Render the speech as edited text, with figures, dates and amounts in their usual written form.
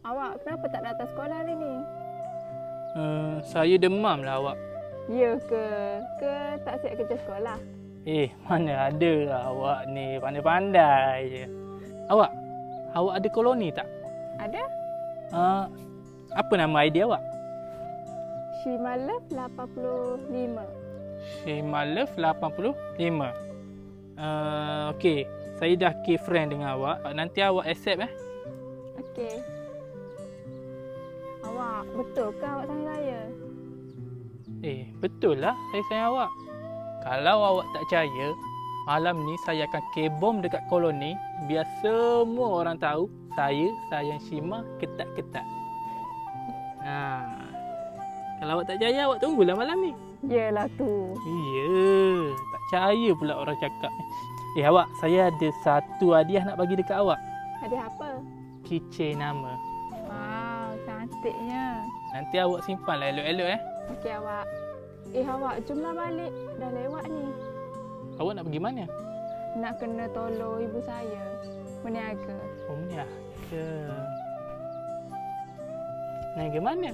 Awak kenapa tak datang sekolah hari ni? Saya demam lah awak. Ya ke? Ke tak siap kerja sekolah? Mana ada awak ni pandai-pandai je. Awak ada koloni tak? Ada? Apa nama ID awak? Shimalov 85. Shimalov 85. Okey, saya dah key friend dengan awak. Nanti awak accept Okey. Awak, betul ke awak sayang saya? Betul lah saya sayang awak. Kalau awak tak percaya, malam ni saya akan kebom dekat koloni biar semua orang tahu saya sayang Shima ketat-ketat. Kalau awak tak percaya, awak tunggulah malam ni. Yelah tu. Ya, tak percaya pula orang cakap ni. Awak, saya ada satu hadiah nak bagi dekat awak. Hadiah apa? Keychain nama. Wow, cantiknya. Nanti awak simpanlah elok-elok Okey awak. Awak jomlah balik. Dah lewat ni. Awak nak pergi mana? Nak kena tolong ibu saya berniaga. Oh, berniaga. Niaga mana?